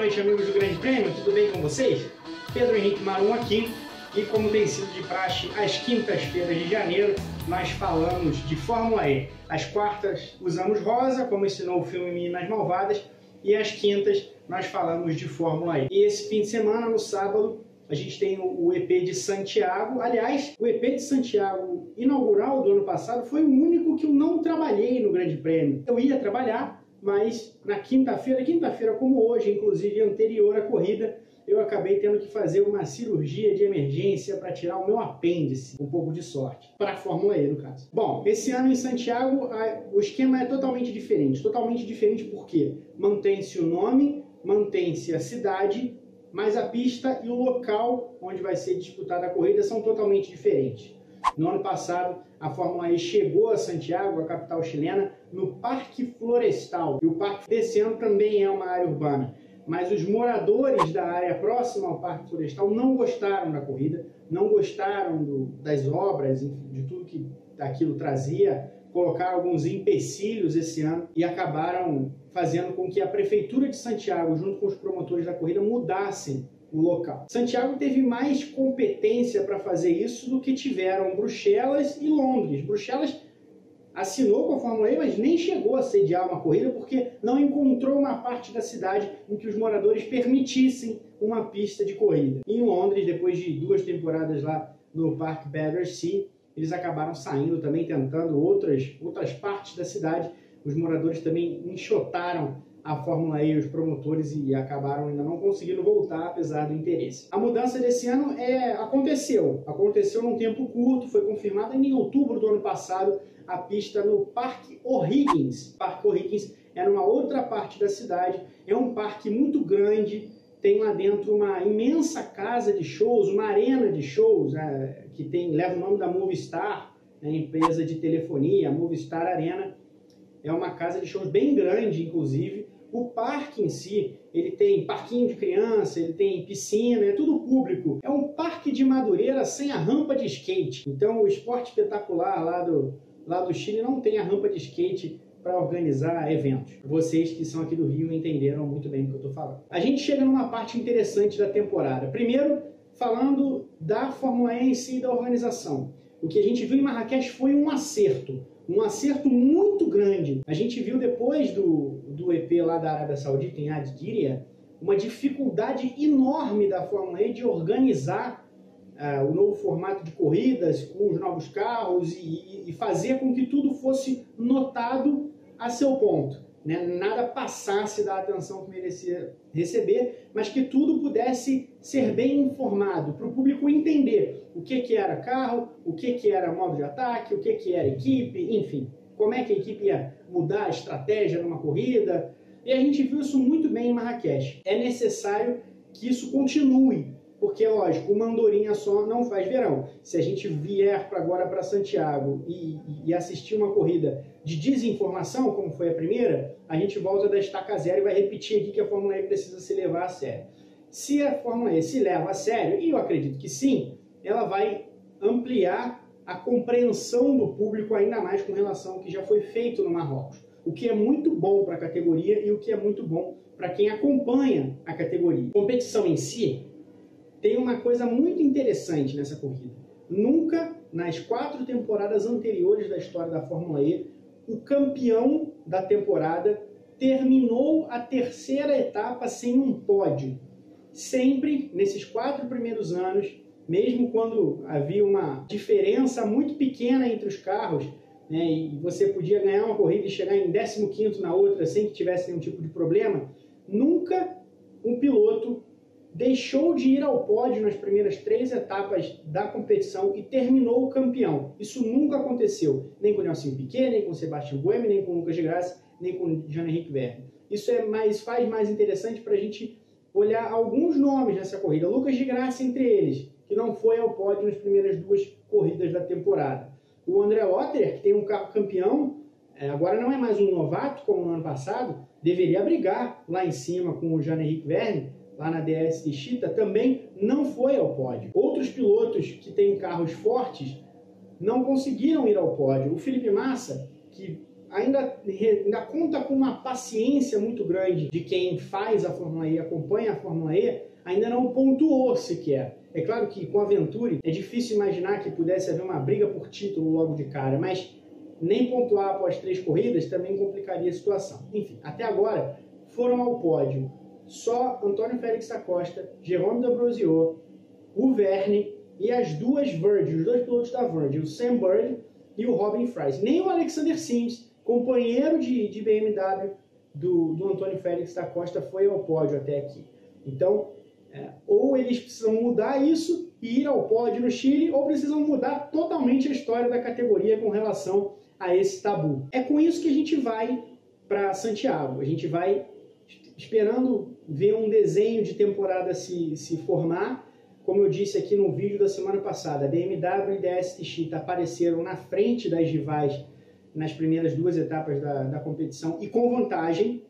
noite, amigos do Grande Prêmio, tudo bem com vocês? Pedro Henrique Marum aqui, e como tem sido de praxe, às quintas-feiras de janeiro, nós falamos de Fórmula E. Às quartas usamos rosa, como ensinou o filme Meninas Malvadas, e às quintas nós falamos de Fórmula E. E esse fim de semana, no sábado, a gente tem o EP de Santiago. Aliás, o EP de Santiago inaugural do ano passado foi o único que eu não trabalhei no Grande Prêmio. Eu ia trabalhar, mas na quinta-feira como hoje, inclusive anterior à corrida, eu acabei tendo que fazer uma cirurgia de emergência para tirar o meu apêndice, um pouco de sorte, para a Fórmula E, no caso. Bom, esse ano em Santiago, o esquema é totalmente diferente porque mantém-se o nome, mantém-se a cidade, mas a pista e o local onde vai ser disputada a corrida são totalmente diferentes. No ano passado, a Fórmula E chegou a Santiago, a capital chilena, no Parque Florestal. E o parque desse ano também é uma área urbana. Mas os moradores da área próxima ao Parque Florestal não gostaram da corrida, não gostaram das obras, enfim, de tudo que aquilo trazia, colocaram alguns empecilhos esse ano e acabaram fazendo com que a Prefeitura de Santiago, junto com os promotores da corrida, mudassem o local. Santiago teve mais competência para fazer isso do que tiveram Bruxelas e Londres. Bruxelas assinou com a Fórmula E, mas nem chegou a sediar uma corrida porque não encontrou uma parte da cidade em que os moradores permitissem uma pista de corrida. E em Londres, depois de 2 temporadas lá no Parque Battersea, eles acabaram saindo também, tentando outras partes da cidade. Os moradores também enxotaram a Fórmula E e os promotores e acabaram ainda não conseguindo voltar, apesar do interesse. A mudança desse ano aconteceu num tempo curto, foi confirmada em outubro do ano passado, a pista no Parque O'Higgins. O Parque O'Higgins é numa outra parte da cidade, é um parque muito grande, tem lá dentro uma imensa casa de shows, uma arena de shows, que leva o nome da Movistar, a empresa de telefonia, a Movistar Arena. É uma casa de shows bem grande, inclusive. O parque em si, ele tem parquinho de criança, ele tem piscina, é tudo público. É um parque de Madureira sem a rampa de skate. Então o Esporte Espetacular lá do Chile não tem a rampa de skate para organizar eventos. Vocês que são aqui do Rio entenderam muito bem do que eu estou falando. A gente chega numa parte interessante da temporada. Primeiro, falando da Fórmula E em si e da organização. O que a gente viu em Marrakech foi um acerto muito grande. A gente viu depois do EP lá da Arábia Saudita, em Adgiria, uma dificuldade enorme da Fórmula E de organizar o novo formato de corridas com os novos carros e fazer com que tudo fosse notado a seu ponto, né? Nada passasse da atenção que merecia receber, mas que tudo pudesse ser bem informado, para o público entender o que era carro, o que era modo de ataque, o que era equipe, enfim, como é que a equipe ia mudar a estratégia numa corrida. E a gente viu isso muito bem em Marrakech. É necessário que isso continue, porque, lógico, uma andorinha só não faz verão. Se a gente vier agora para Santiago e assistir uma corrida de desinformação, como foi a primeira, a gente volta da estaca zero e vai repetir aqui que a Fórmula E precisa se levar a sério. Se a Fórmula E se leva a sério, e eu acredito que sim, ela vai ampliar a compreensão do público ainda mais com relação ao que já foi feito no Marrocos. O que é muito bom para a categoria e o que é muito bom para quem acompanha a categoria. A competição em si tem uma coisa muito interessante nessa corrida. Nunca, nas 4 temporadas anteriores da história da Fórmula E, o campeão da temporada terminou a 3ª etapa sem um pódio. Sempre, nesses 4 primeiros anos, mesmo quando havia uma diferença muito pequena entre os carros, né, e você podia ganhar uma corrida e chegar em 15º na outra sem que tivesse nenhum tipo de problema, nunca um piloto deixou de ir ao pódio nas primeiras 3 etapas da competição e terminou o campeão. Isso nunca aconteceu, nem com Nelson Piquet, nem com Sebastian Buemi, nem com Lucas de Grassi, nem com Jean-Éric Vergne. Isso faz mais interessante para a gente olhar alguns nomes nessa corrida. Lucas de Grassi entre eles, que não foi ao pódio nas primeiras 2 corridas da temporada. O André Lotterer, que tem um carro campeão, agora não é mais um novato como no ano passado, deveria brigar lá em cima com o Jean-Éric Vergne, lá na DS de Chita, também não foi ao pódio. Outros pilotos que têm carros fortes não conseguiram ir ao pódio. O Felipe Massa, que ainda conta com uma paciência muito grande de quem faz a Fórmula E, acompanha a Fórmula E, ainda não pontuou sequer. É claro que com a Venturi é difícil imaginar que pudesse haver uma briga por título logo de cara, mas nem pontuar após 3 corridas também complicaria a situação. Enfim, até agora foram ao pódio só Antônio Félix da Costa, Jérôme D'Ambrosio, o Vergne e as duas Virgin, os 2 pilotos da Virgin, o Sam Bird e o Robin Fries. Nem o Alexander Sims, companheiro de BMW do Antônio Félix da Costa, foi ao pódio até aqui. Então, ou eles precisam mudar isso e ir ao pódio no Chile, ou precisam mudar totalmente a história da categoria com relação a esse tabu. É com isso que a gente vai para Santiago. A gente vai esperando ver um desenho de temporada se formar. Como eu disse aqui no vídeo da semana passada, a BMW e a DST apareceram na frente das rivais nas primeiras 2 etapas da competição e com vantagem,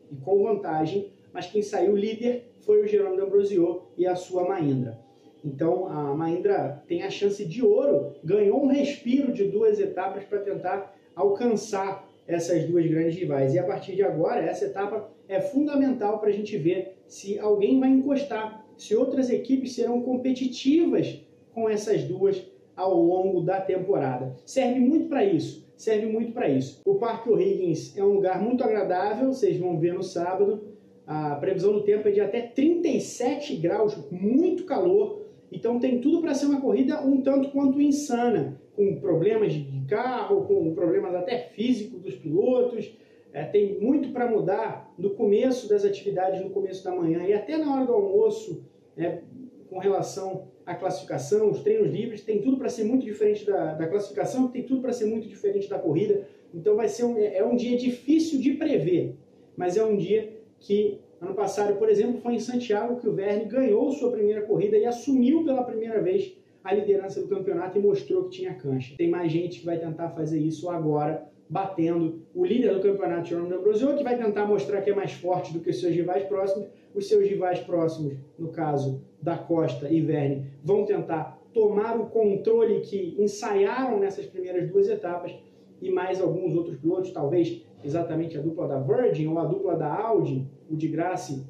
mas quem saiu líder foi o Jérôme D'Ambrosio e a sua Mahindra. Então a Mahindra tem a chance de ouro, ganhou um respiro de 2 etapas para tentar alcançar essas 2 grandes rivais. E a partir de agora, essa etapa é fundamental para a gente ver se alguém vai encostar, se outras equipes serão competitivas com essas 2 ao longo da temporada. Serve muito para isso. O Parque O'Higgins é um lugar muito agradável, vocês vão ver no sábado. A previsão do tempo é de até 37 graus, muito calor. Então tem tudo para ser uma corrida um tanto quanto insana, com problemas de carro, com problemas até físicos dos pilotos. Tem muito para mudar no começo das atividades, no começo da manhã e até na hora do almoço, com relação à classificação, os treinos livres. Tem tudo para ser muito diferente da classificação, tem tudo para ser muito diferente da corrida. Então vai ser um dia difícil de prever, mas é um dia que, ano passado, por exemplo, foi em Santiago que o Vergne ganhou sua primeira corrida e assumiu pela primeira vez a liderança do campeonato e mostrou que tinha cancha. Tem mais gente que vai tentar fazer isso agora, batendo o líder do campeonato, Jérôme D'Ambrosio, que vai tentar mostrar que é mais forte do que os seus rivais próximos. Os seus rivais próximos, no caso da Costa e Vergne, vão tentar tomar o controle que ensaiaram nessas primeiras 2 etapas, e mais alguns outros pilotos, talvez exatamente a dupla da Virgin ou a dupla da Audi, o Di Grassi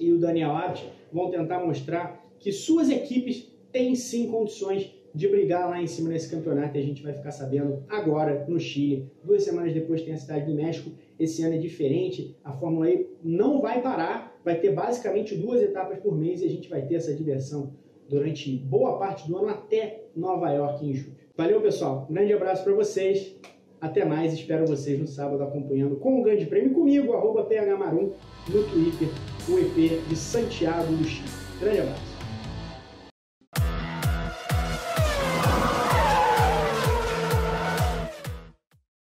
e o Daniel Abt, vão tentar mostrar que suas equipes têm sim condições de brigar lá em cima nesse campeonato, e a gente vai ficar sabendo agora no Chile. 2 semanas depois tem a Cidade do México. Esse ano é diferente, a Fórmula E não vai parar, vai ter basicamente 2 etapas por mês e a gente vai ter essa diversão durante boa parte do ano até Nova York em julho. Valeu, pessoal, um grande abraço para vocês, até mais, espero vocês no sábado acompanhando com o Grande Prêmio comigo, @phmarum no Twitter, o EP de Santiago do Chile. Grande abraço.